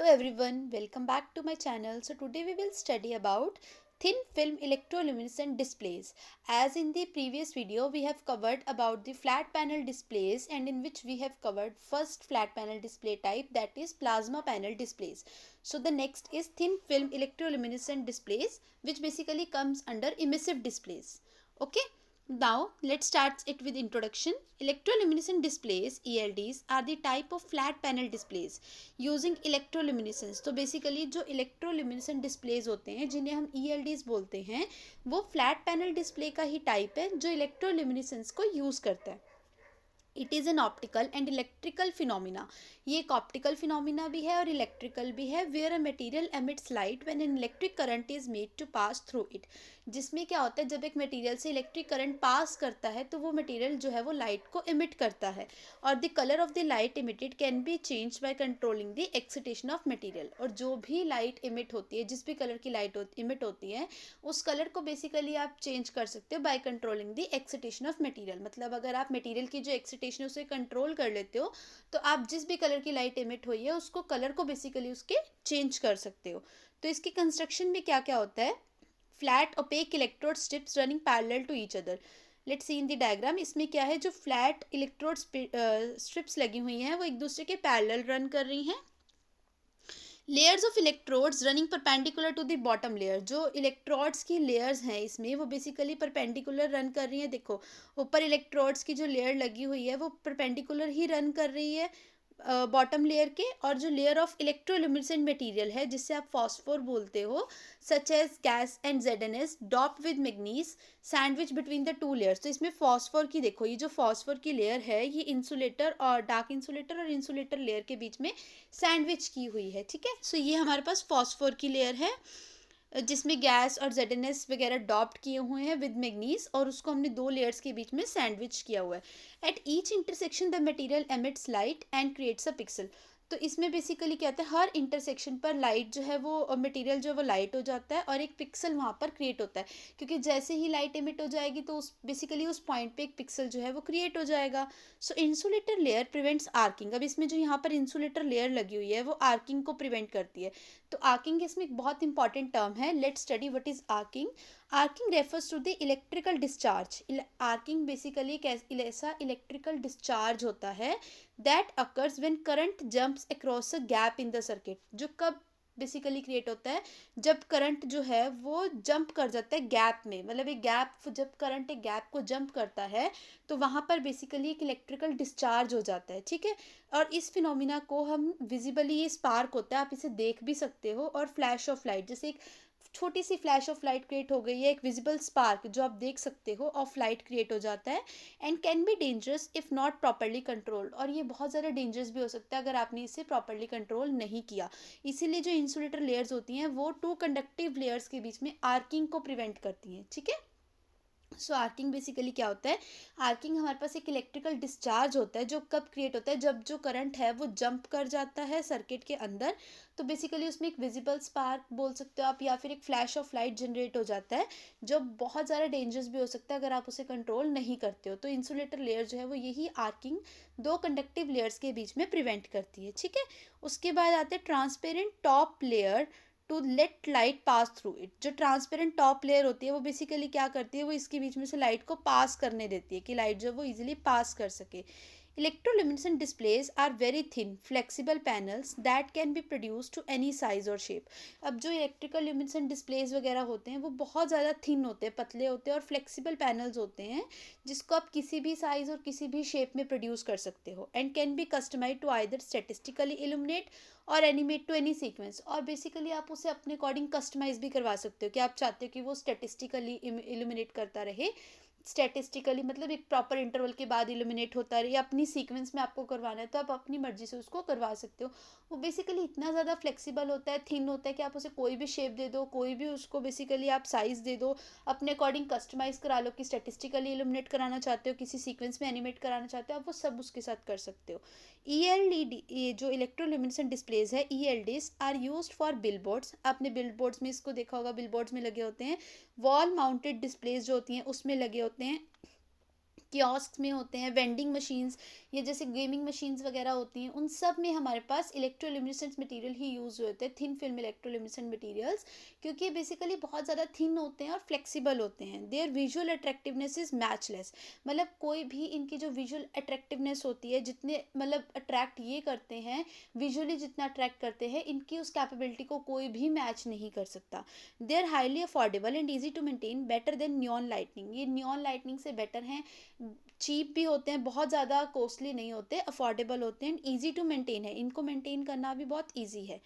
everyone, welcome back to my channel. So today we will study about thin film electroluminescent displays. As in the previous video we have covered about the flat panel displays, and in which we have covered first flat panel display type, that is plasma panel displays. So the next is thin film electroluminescent displays, which basically comes under emissive displays. Okay. Now let's start it with introduction. Electroluminescent displays ELDs are the type of flat panel displays using electroluminescence. तो basically जो electroluminescent displays होते हैं जिन्हें हम ELDs बोलते हैं, वो flat panel display का ही टाइप है जो इलेक्ट्रोल्यूमिनेसेंस को यूज़ करता है. It is an optical and electrical phenomena. ये एक ऑप्टिकल फिनोमिना भी है और इलेक्ट्रिकल भी है. Where a material emits light when an electric current is made to pass through it. जिसमें क्या होता है, जब एक मटेरियल से इलेक्ट्रिक करंट पास करता है तो वो मटेरियल जो है वो लाइट को इमिट करता है. और the colour of the light emitted can be change by controlling the excitation of material. और जो भी लाइट इमिट होती है, जिस भी कलर की लाइट इमिट होती है, उस कलर को बेसिकली आप चेंज कर सकते हो by controlling the excitation of material. मतलब अगर आप मटेरियल की जो एक्सिटेशन उसे कंट्रोल कर लेते हो, तो आप जिस भी कलर की लाइट इमिट हुई है उसको कलर को बेसिकली उसके चेंज कर सकते हो. तो इसके कंस्ट्रक्शन में क्या क्या होता है, flat opaque electrode strips running parallel to each other. Let's see in the diagram. इसमें क्या है, जो फ्लैट इलेक्ट्रोड स्ट्रिप्स लगी हुई हैं वो एक दूसरे के पैरेलल रन कर रही हैं. Layers of electrodes running perpendicular to the bottom layer. जो इलेक्ट्रोड्स की लेयर्स हैं इसमें वो बेसिकली परपेंडिकुलर रन कर रही हैं. देखो, ऊपर इलेक्ट्रोड्स की जो लेयर लगी हुई है वो परपेंडिकुलर ही रन कर रही है बॉटम लेयर के. और जो लेयर ऑफ इलेक्ट्रोल्यूमिनेसेंट मटेरियल है, जिससे आप फॉस्फोर बोलते हो, such as gas and ZnS doped with manganese sandwich between the two layers. तो इसमें फॉस्फोर की, देखो ये जो फॉस्फोर की लेयर है ये इंसुलेटर और डार्क इंसुलेटर और इंसुलेटर लेयर के बीच में सैंडविच की हुई है. ठीक है. सो ये हमारे पास फॉस्फोर की लेयर है जिसमें गैस और ZnS वगैरह डॉप्ट किए हुए हैं विद मैग्नीज, और उसको हमने दो लेयर्स के बीच में सैंडविच किया हुआ है. At each intersection the material emits light and creates a pixel. तो इसमें बेसिकली क्या होता है, हर इंटरसेक्शन पर लाइट जो है वो मटेरियल जो है वो लाइट हो जाता है और एक पिक्सल वहाँ पर क्रिएट होता है. क्योंकि जैसे ही लाइट एमिट हो जाएगी तो उस बेसिकली उस पॉइंट पे एक पिक्सल जो है वो क्रिएट हो जाएगा. सो इंसुलेटर लेयर प्रिवेंट्स आर्किंग. अब इसमें जो यहाँ पर इंसुलेटर लेयर लगी हुई है वो आर्किंग को प्रिवेंट करती है. तो आर्किंग इसमें एक बहुत इंपॉर्टेंट टर्म है. Let study what is arcing. Arcing refers to the electrical discharge. Arcing basically एक ऐसा इलेक्ट्रिकल डिस्चार्ज होता है that occurs when current jumps across a gap in the circuit. जो कब बेसिकली क्रिएट होता है, जब करंट जो है वो जंप कर जाता है गैप में. मतलब एक गैप, जब करंट एक गैप को जंप करता है तो वहाँ पर बेसिकली एक इलेक्ट्रिकल डिस्चार्ज हो जाता है. ठीक है. और इस फिनोमिना को हम विजिबली, ये स्पार्क होता है, आप इसे देख भी सकते हो. और फ्लैश ऑफ लाइट, जैसे एक छोटी सी फ्लैश ऑफ लाइट क्रिएट हो गई है, एक विजिबल स्पार्क जो आप देख सकते हो ऑफ लाइट क्रिएट हो जाता है. And can be dangerous if not properly controlled. और ये बहुत ज़्यादा डेंजरस भी हो सकता है अगर आपने इसे प्रॉपरली कंट्रोल नहीं किया. इसीलिए जो इंसुलेटर लेयर्स होती हैं वो टू कंडक्टिव लेयर्स के बीच में आर्किंग को प्रिवेंट करती हैं. ठीक है. सो आर्किंग बेसिकली क्या होता है, आर्किंग हमारे पास एक इलेक्ट्रिकल डिस्चार्ज होता है जो कब क्रिएट होता है, जब जो करंट है वो जंप कर जाता है सर्किट के अंदर. तो बेसिकली उसमें एक विजिबल स्पार्क बोल सकते हो आप, या फिर एक फ्लैश ऑफ लाइट जनरेट हो जाता है जो बहुत ज़्यादा डेंजरस भी हो सकता है अगर आप उसे कंट्रोल नहीं करते हो. तो इंसुलेटर लेयर जो है वो यही आर्किंग दो कंडक्टिव लेयर्स के बीच में प्रिवेंट करती है. ठीक है. उसके बाद आते हैं transparent top layer to let light pass through it. जो ट्रांसपेरेंट टॉप लेयर होती है वो बेसिकली क्या करती है, वो इसके बीच में से लाइट को पास करने देती है कि लाइट जो है वो इजीली पास कर सके. Electroluminescent displays are very thin flexible panels that can be produce to any size और शेप. अब जो इलेक्ट्रिकल ल्यूमिनेसेंट डिस्प्लेज वगैरह होते हैं वो बहुत ज़्यादा थिन होते हैं, पतले होते हैं और फ्लेक्सिबल पैनल्स होते हैं जिसको आप किसी भी साइज और किसी भी शेप में प्रोड्यूस कर सकते हो. And can be customize to either statistically illuminate और एनिमेट टू एनी सीक्वेंस. और बेसिकली आप उसे अपने अकॉर्डिंग कस्टमाइज भी करवा सकते हो कि आप चाहते हो कि वो स्टेटिस्टिकली इल्यूमिनेट करता रहे. स्टैटिस्टिकली मतलब एक प्रॉपर इंटरवल के बाद इल्यूमिनेट होता रहे, या अपनी सीक्वेंस में आपको करवाना है तो आप अपनी मर्जी से उसको करवा सकते हो. वो बेसिकली इतना ज़्यादा फ्लेक्सिबल होता है, थिन होता है कि आप उसे कोई भी शेप दे दो, कोई भी उसको बेसिकली आप साइज़ दे दो, अपने अकॉर्डिंग कस्टमाइज़ करा लो कि स्टैटिस्टिकली इल्यूमिनेट कराना चाहते हो, किसी सीक्वेंस में एनिमेट कराना चाहते हो, आप वो सब उसके साथ कर सकते हो. ये जो इलेक्ट्रोल्यूमिनेसेंट डिस्प्लेज है ELDs are used for billboards. आपने बिलबोर्ड्स में इसको देखा होगा, बिलबोर्ड्स में लगे होते हैं. वॉल माउंटेड डिस्प्लेज जो होती हैं उसमें लगे होते हैं, कियोस्क में होते हैं, वेंडिंग मशीन्स, या जैसे गेमिंग मशीन्स वगैरह होती हैं, उन सब में हमारे पास इलेक्ट्रोल्यूमिनेसेंट मटेरियल ही यूज़ होते हैं, थिन फिल्म इलेक्ट्रोल्यूमिनेसेंट मटेरियल्स, क्योंकि बेसिकली बहुत ज़्यादा थिन होते हैं और फ्लेक्सिबल होते हैं। Their visual attractiveness is matchless, मतलब कोई भी इनकी जो विजुअल अट्रैक्टिवनेस होती है, जितने मतलब अट्रैक्ट ये करते हैं, विजुअली जितना अट्रैक्ट करते हैं, इनकी उस कैपेबिलिटी को कोई भी मैच नहीं कर सकता। They are highly affordable and easy to maintain, better than neon lightning, ये नियॉन लाइटनिंग से बेटर हैं, चीप भी होते हैं, बहुत ज़्यादा कॉस्टली नहीं होते, अफोर्डेबल होते हैं एंड ईजी टू मेंटेन है, इनको मेंटेन करना भी बहुत ईजी है।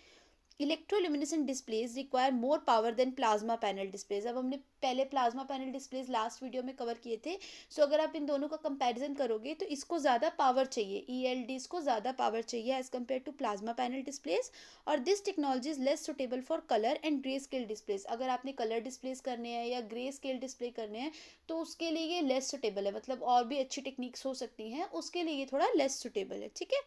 Electroluminescent displays require more power than plasma panel displays. अब हमने पहले plasma panel displays last video में कवर किए थे, सो अगर आप इन दोनों का कंपैरिजन करोगे तो इसको ज़्यादा पावर चाहिए, ईएलडीज को ज़्यादा पावर चाहिए as compare to plasma panel displays. और this technology is less suitable for colour and grey scale displays. अगर आपने कलर डिस्प्लेज करने हैं या ग्रे स्केल डिस्प्ले करने हैं तो उसके लिए ये लेस सुटेबल है, मतलब और भी अच्छी टेक्निक्स हो सकती हैं, उसके लिए ये थोड़ा लेस सुटेबल है। ठीक है,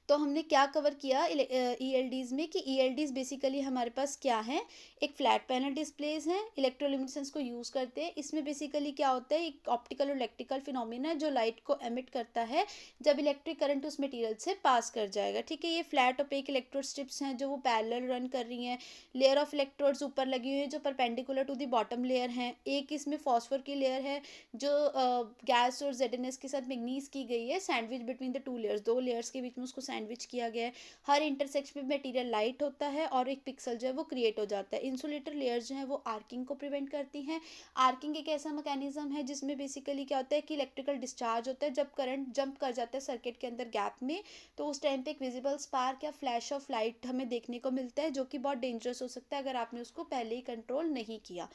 तो हमने क्या कवर किया ईएलडीज में कि ईएलडीज बेसिकली हमारे पास क्या है, एक फ्लैट पैनल डिस्प्लेज हैं, इलेक्ट्रोल्यूमिनेसेंस को यूज़ करते हैं। इसमें बेसिकली क्या होता है, एक ऑप्टिकल और इलेक्ट्रिकल फिनोमिना है जो लाइट को एमिट करता है जब इलेक्ट्रिक करंट उस मटेरियल से पास कर जाएगा। ठीक है, ये फ्लैट ओपेक इलेक्ट्रोड स्ट्रिप्स हैं जो वो पैरेलल रन कर रही हैं, लेयर ऑफ इलेक्ट्रोड्स ऊपर लगी हुई है जो perpendicular to the bottom layer हैं, एक इसमें फॉस्फोर की लेयर है जो गैस और जेडएनएस के साथ मैग्नीज की गई है, sandwich between the two layers, दो लेयर्स के बीच में उसको सैंडविच किया गया है। हर इंटरसेक्शन में मटेरियल लाइट होता है और एक पिक्सल जो है वो क्रिएट हो जाता है। इंसुलेटर लेयर्स जो है वो आर्किंग को प्रिवेंट करती हैं। आर्किंग एक ऐसा मैकेनिज्म है जिसमें बेसिकली क्या होता है कि इलेक्ट्रिकल डिस्चार्ज होता है जब करंट जंप कर जाता है सर्किट के अंदर गैप में, तो उस टाइम पे एक विजिबल स्पार्क या फ्लैश ऑफ लाइट हमें देखने को मिलता है, जो कि बहुत डेंजरस हो सकता है अगर आपने उसको पहले ही कंट्रोल नहीं किया।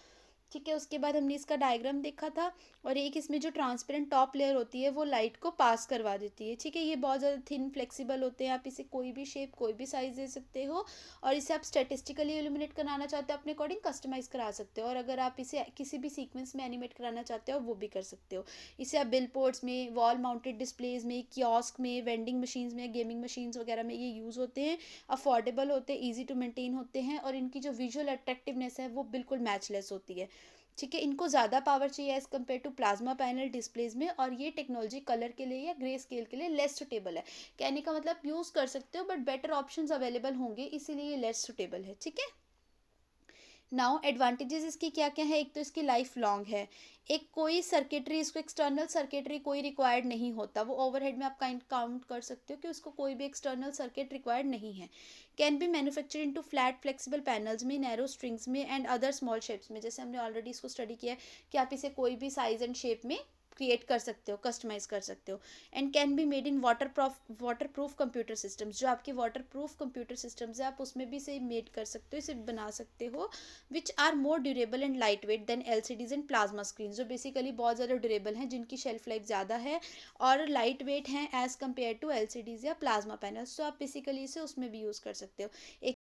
ठीक है, उसके बाद हमने इसका डायग्राम देखा था, और एक इसमें जो ट्रांसपेरेंट टॉप लेयर होती है वो लाइट को पास करवा देती है। ठीक है, ये बहुत ज़्यादा थिन फ्लेक्सिबल होते हैं, आप इसे कोई भी शेप कोई भी साइज़ दे सकते हो, और इसे आप स्टैटिस्टिकली इल्यूमिनेट कराना चाहते हो अपने अकॉर्डिंग कस्टमाइज़ करा सकते हो, और अगर आप इसे किसी भी सीक्वेंस में एनिमेट कराना चाहते हो वो भी कर सकते हो। इसे आप बिल बोर्ड्स में, वॉल माउंटेड डिस्प्लेज में, कियोस्क में, वेंडिंग मशीन्स में, गेमिंग मशीन्स वगैरह में ये यूज़ होते हैं। अफोर्डेबल होते हैं, ईजी टू मेंटेन होते हैं, और इनकी जो विजुअल अट्रैक्टिवनेस है वो बिल्कुल मैचलेस होती है। ठीक है, इनको ज़्यादा पावर चाहिए as compare to plasma panel displays में, और ये टेक्नोलॉजी कलर के लिए या ग्रे स्केल के लिए लेस सुटेबल है। कहने का मतलब यूज़ कर सकते हो बट बेटर ऑप्शंस अवेलेबल होंगे, इसीलिए ये लेस सुटेबल है। ठीक है, नाउ एडवांटेजेस इसकी क्या क्या है, एक तो इसकी लाइफ लॉन्ग है, एक कोई सर्किटरी, इसको एक्सटर्नल सर्किटरी कोई रिक्वायर्ड नहीं होता, वो ओवरहेड में आप काउंट कर सकते हो कि उसको कोई भी एक्सटर्नल सर्किट रिक्वायर्ड नहीं है। Can be manufacture into flat flexible panels में, नैरो स्ट्रिंग्स में एंड अदर स्मॉल शेप्स में, जैसे हमने ऑलरेडी इसको स्टडी किया है कि आप इसे कोई भी साइज एंड शेप में क्रिएट कर सकते हो, कस्टमाइज कर सकते हो। And can be made in water proof computer systems, जो आपके वाटर प्रूफ कंप्यूटर सिस्टम्स है आप उसमें भी इसे मेड कर सकते हो, इसे बना सकते हो, which are more durable and lightweight than LCDs and plasma screen, जो बेसिकली बहुत ज़्यादा ड्यूरेबल हैं, जिनकी शेल्फ लाइफ ज़्यादा है और लाइट वेट हैं एज़ कम्पेयर टू एलसीडीज या प्लाज्मा पैनल्स, तो आप बेसिकली इसे उसमें भी यूज़ कर सकते हो। एक